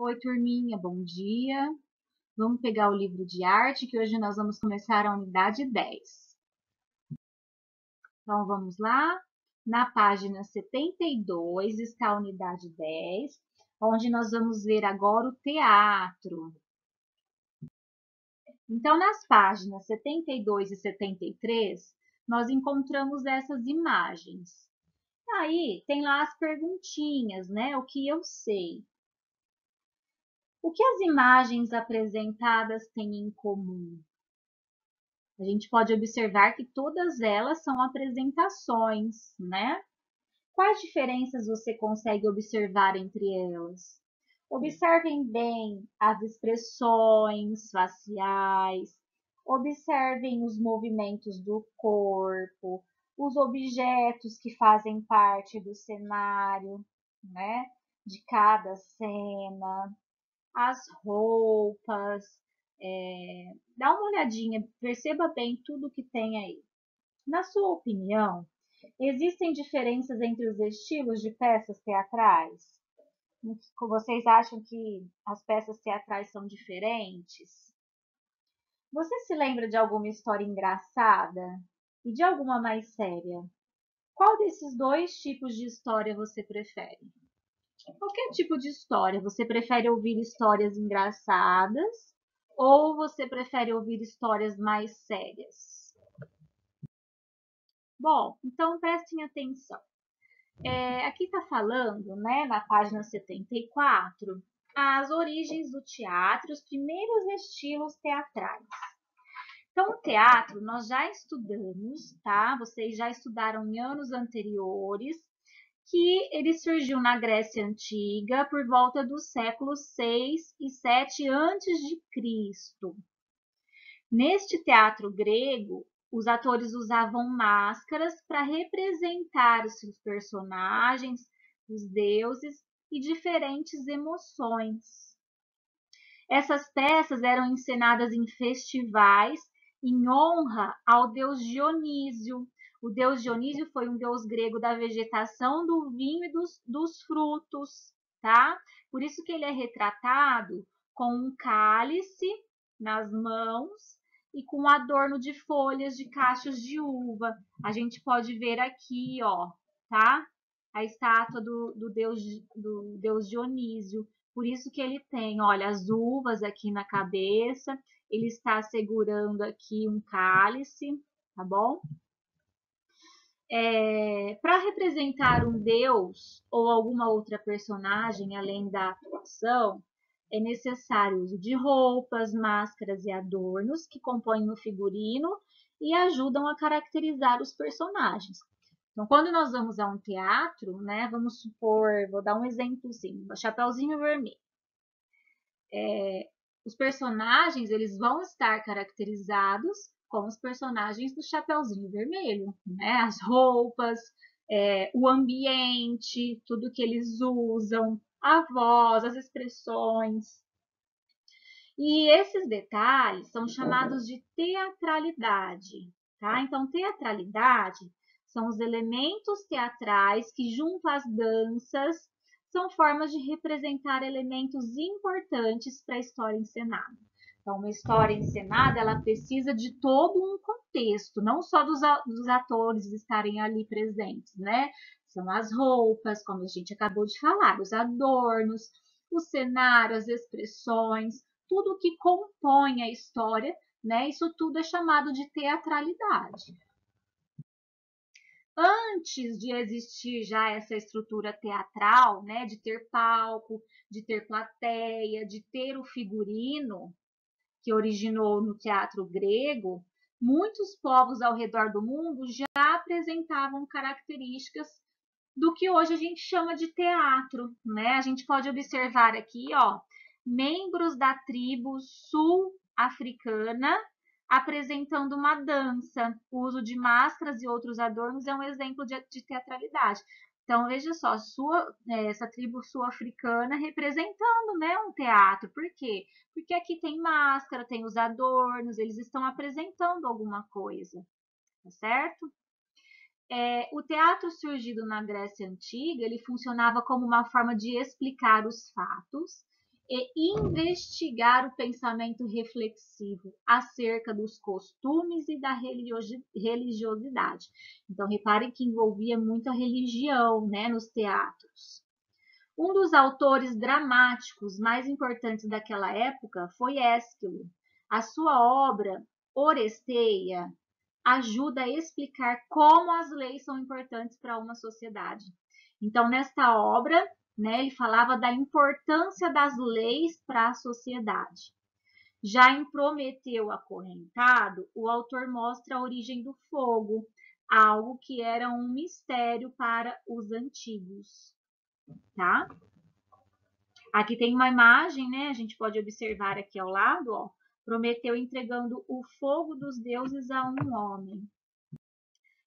Oi, turminha, bom dia. Vamos pegar o livro de arte, que hoje nós vamos começar a unidade 10. Então, vamos lá. Na página 72 está a unidade 10, onde nós vamos ver agora o teatro. Então, nas páginas 72 e 73, nós encontramos essas imagens. Aí, tem lá as perguntinhas, né? O que eu sei. O que as imagens apresentadas têm em comum? A gente pode observar que todas elas são apresentações, né? Quais diferenças você consegue observar entre elas? Observem bem as expressões faciais, observem os movimentos do corpo, os objetos que fazem parte do cenário, né? De cada cena, as roupas, dá uma olhadinha, perceba bem tudo que tem aí. Na sua opinião, existem diferenças entre os estilos de peças teatrais? Vocês acham que as peças teatrais são diferentes? Você se lembra de alguma história engraçada e de alguma mais séria? Qual desses dois tipos de história você prefere? Qualquer tipo de história. Você prefere ouvir histórias engraçadas ou você prefere ouvir histórias mais sérias? Bom, então prestem atenção. Aqui está falando, né, na página 74, as origens do teatro, os primeiros estilos teatrais. Então, o teatro nós já estudamos, tá? Vocês já estudaram em anos anteriores, que ele surgiu na Grécia Antiga por volta dos séculos 6 e 7 antes de Cristo. Neste teatro grego, os atores usavam máscaras para representar os seus personagens, os deuses e diferentes emoções. Essas peças eram encenadas em festivais em honra ao deus Dionísio. O deus Dionísio foi um deus grego da vegetação, do vinho e dos frutos, tá? Por isso que ele é retratado com um cálice nas mãos e com adorno de folhas de cachos de uva. A gente pode ver aqui, ó, tá? A estátua do deus Dionísio. Por isso que ele tem, olha, as uvas aqui na cabeça, ele está segurando aqui um cálice, tá bom? Para representar um deus ou alguma outra personagem, além da atuação, é necessário o uso de roupas, máscaras e adornos que compõem o figurino e ajudam a caracterizar os personagens. Então, quando nós vamos a um teatro, né, vamos supor, vou dar um exemplozinho, o Chapeuzinho Vermelho. Os personagens, eles vão estar caracterizados como os personagens do Chapeuzinho Vermelho, né? As roupas, o ambiente, tudo que eles usam, a voz, as expressões. E esses detalhes são chamados de teatralidade, tá? Então, teatralidade são os elementos teatrais que, junto às danças, são formas de representar elementos importantes para a história encenada. Então, uma história encenada, ela precisa de todo um contexto, não só dos atores estarem ali presentes, né? São as roupas, como a gente acabou de falar, os adornos, o cenário, as expressões, tudo que compõe a história, né? Isso tudo é chamado de teatralidade. Antes de existir já essa estrutura teatral, né, de ter palco, de ter plateia, de ter o figurino, que originou no teatro grego, muitos povos ao redor do mundo já apresentavam características do que hoje a gente chama de teatro, né? A gente pode observar aqui, ó, membros da tribo sul-africana apresentando uma dança. O uso de máscaras e outros adornos é um exemplo de teatralidade. Então, veja só, essa tribo sul-africana representando, né, um teatro. Por quê? Porque aqui tem máscara, tem os adornos, eles estão apresentando alguma coisa, tá certo? O teatro surgido na Grécia Antiga, ele funcionava como uma forma de explicar os fatos e investigar o pensamento reflexivo acerca dos costumes e da religiosidade. Então, reparem que envolvia muito a religião, né, nos teatros. Um dos autores dramáticos mais importantes daquela época foi Ésquilo. A sua obra, Oresteia, ajuda a explicar como as leis são importantes para uma sociedade. Então, nesta obra, né, ele falava da importância das leis para a sociedade. Já em Prometeu Acorrentado, o autor mostra a origem do fogo, algo que era um mistério para os antigos, tá? Aqui tem uma imagem, né? A gente pode observar aqui ao lado, ó. Prometeu entregando o fogo dos deuses a um homem.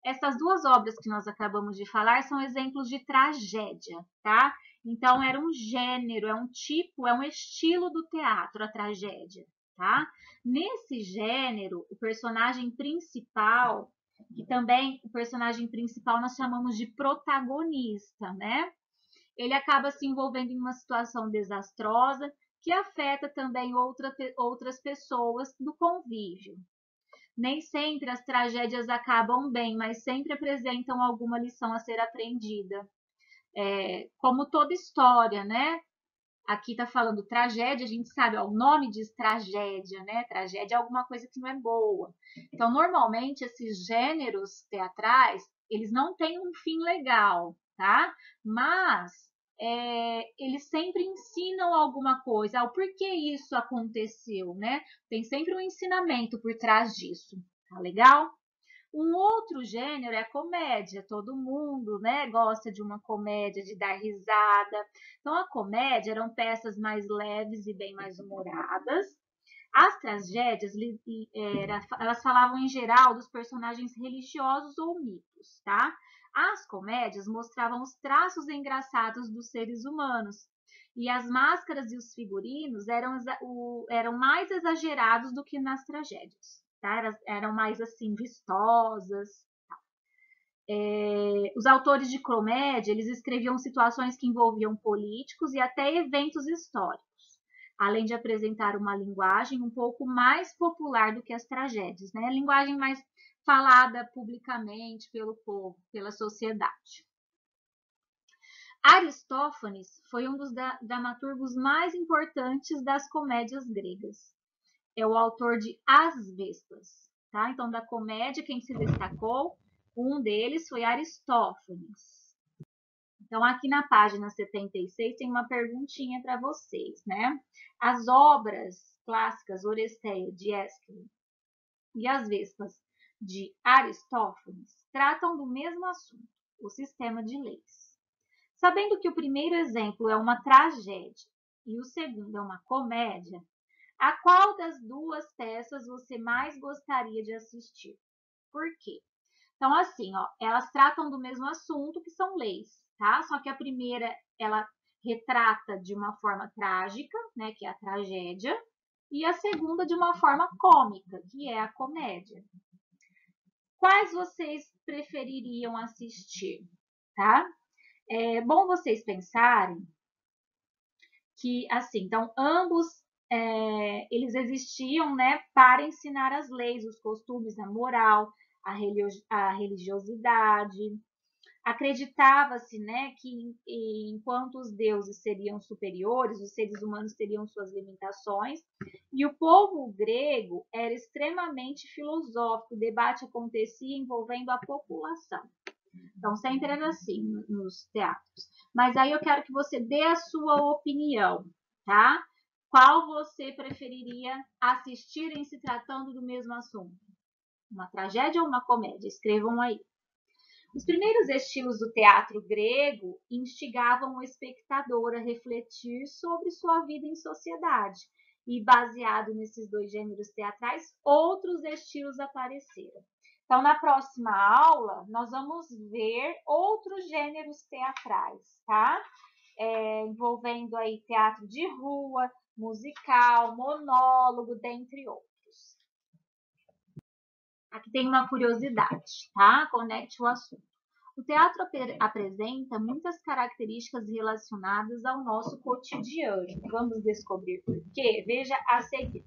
Essas duas obras que nós acabamos de falar são exemplos de tragédia, tá? Então, era um gênero, é um tipo, é um estilo do teatro, a tragédia, tá? Nesse gênero, o personagem principal, que também o personagem principal nós chamamos de protagonista, né? Ele acaba se envolvendo em uma situação desastrosa que afeta também outras pessoas do convívio. Nem sempre as tragédias acabam bem, mas sempre apresentam alguma lição a ser aprendida. Como toda história, né? Aqui está falando tragédia, a gente sabe, ó, o nome diz tragédia, né? Tragédia é alguma coisa que não é boa. Então, normalmente, esses gêneros teatrais, eles não têm um fim legal, tá? Mas eles sempre ensinam alguma coisa, o porquê isso aconteceu, né? Tem sempre um ensinamento por trás disso, tá legal? Um outro gênero é a comédia. Todo mundo, né, gosta de uma comédia, de dar risada. Então, a comédia eram peças mais leves e bem mais humoradas. As tragédias, elas falavam em geral dos personagens religiosos ou mitos, tá? As comédias mostravam os traços engraçados dos seres humanos. E as máscaras e os figurinos eram mais exagerados do que nas tragédias, tá? Eram mais assim, vistosas. Os autores de comédia, eles escreviam situações que envolviam políticos e até eventos históricos, além de apresentar uma linguagem um pouco mais popular do que as tragédias, né? Linguagem mais falada publicamente pelo povo, pela sociedade. Aristófanes foi um dos dramaturgos mais importantes das comédias gregas. É o autor de As Vespas, tá? Então, da comédia, quem se destacou, um deles foi Aristófanes. Então, aqui na página 76 tem uma perguntinha para vocês, né? As obras clássicas Oresteia de Ésquilo e As Vespas de Aristófanes tratam do mesmo assunto, o sistema de leis. Sabendo que o primeiro exemplo é uma tragédia e o segundo é uma comédia, a qual das duas peças você mais gostaria de assistir? Por quê? Então, assim, ó, elas tratam do mesmo assunto, que são leis, tá? Só que a primeira, ela retrata de uma forma trágica, né, que é a tragédia, e a segunda de uma forma cômica, que é a comédia. Quais vocês prefeririam assistir, tá? É bom vocês pensarem que, assim, então, ambos eles existiam, né, para ensinar as leis, os costumes, a moral, a religiosidade. Acreditava-se, né, que enquanto os deuses seriam superiores, os seres humanos teriam suas limitações, e o povo grego era extremamente filosófico, o debate acontecia envolvendo a população. Então, sempre era assim nos teatros. Mas aí eu quero que você dê a sua opinião, tá? Qual você preferiria assistir em se tratando do mesmo assunto? Uma tragédia ou uma comédia? Escrevam aí. Os primeiros estilos do teatro grego instigavam o espectador a refletir sobre sua vida em sociedade. E baseado nesses dois gêneros teatrais, outros estilos apareceram. Então, na próxima aula, nós vamos ver outros gêneros teatrais, tá? Envolvendo aí teatro de rua, musical, monólogo, dentre outros. Aqui tem uma curiosidade, tá? Conecte o assunto. O teatro apresenta muitas características relacionadas ao nosso cotidiano. Vamos descobrir por quê? Veja a seguir.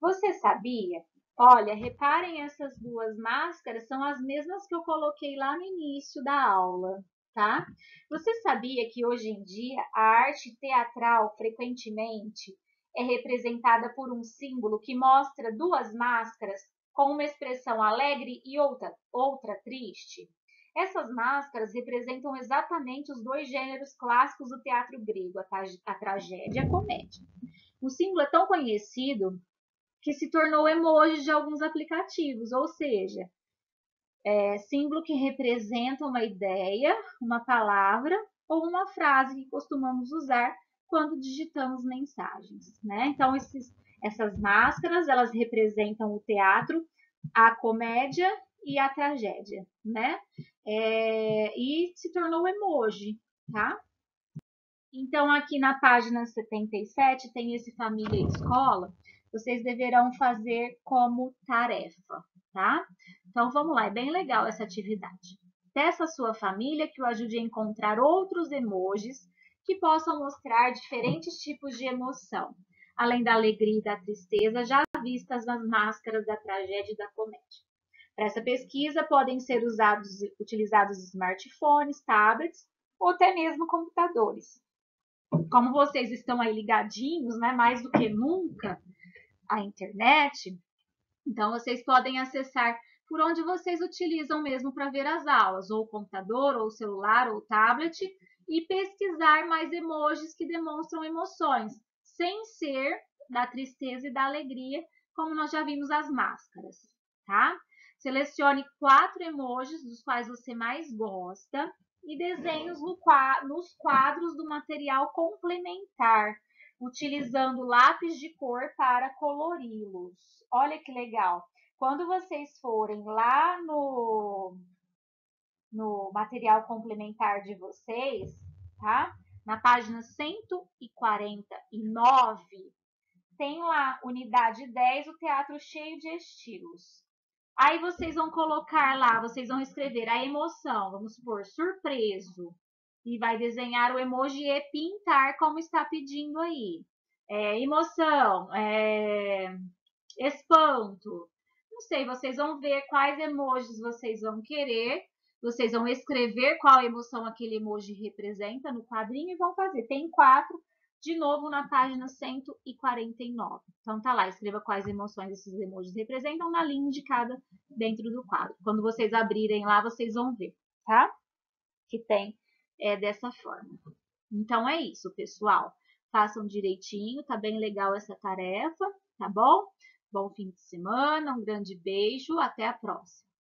Você sabia? Olha, reparem, essas duas máscaras são as mesmas que eu coloquei lá no início da aula, tá? Você sabia que hoje em dia a arte teatral frequentemente é representada por um símbolo que mostra duas máscaras com uma expressão alegre e outra triste? Essas máscaras representam exatamente os dois gêneros clássicos do teatro grego, a tragédia e a comédia. O símbolo é tão conhecido que se tornou emoji de alguns aplicativos, ou seja, símbolo que representa uma ideia, uma palavra ou uma frase que costumamos usar quando digitamos mensagens, né? Então, essas máscaras, elas representam o teatro, a comédia e a tragédia, né? E se tornou emoji, tá? Então, aqui na página 77 tem esse família e escola. Vocês deverão fazer como tarefa, tá? Então, vamos lá, é bem legal essa atividade. Peça à sua família que o ajude a encontrar outros emojis que possam mostrar diferentes tipos de emoção, além da alegria e da tristeza já vistas nas máscaras da tragédia e da comédia. Para essa pesquisa, podem ser utilizados smartphones, tablets ou até mesmo computadores. Como vocês estão aí ligadinhos, né, mais do que nunca, à internet, então vocês podem acessar por onde vocês utilizam mesmo para ver as aulas, ou o computador, ou o celular, ou o tablet, e pesquisar mais emojis que demonstram emoções, sem ser da tristeza e da alegria, como nós já vimos as máscaras, tá? Selecione 4 emojis dos quais você mais gosta e desenhe-os nos quadros do material complementar, utilizando lápis de cor para colori-los. Olha que legal! Quando vocês forem lá no material complementar de vocês, tá? Na página 149, tem lá, unidade 10, o teatro cheio de estilos. Aí vocês vão colocar lá, vocês vão escrever a emoção, vamos supor, surpreso. E vai desenhar o emoji e pintar como está pedindo aí. Emoção, espanto. Não sei, vocês vão ver quais emojis vocês vão querer. Vocês vão escrever qual emoção aquele emoji representa no quadrinho e vão fazer. Tem 4, de novo na página 149. Então tá lá, escreva quais emoções esses emojis representam na linha indicada dentro do quadro. Quando vocês abrirem lá, vocês vão ver, tá? Que tem dessa forma. Então é isso, pessoal. Façam direitinho, tá bem legal essa tarefa, tá bom? Bom fim de semana, um grande beijo, até a próxima.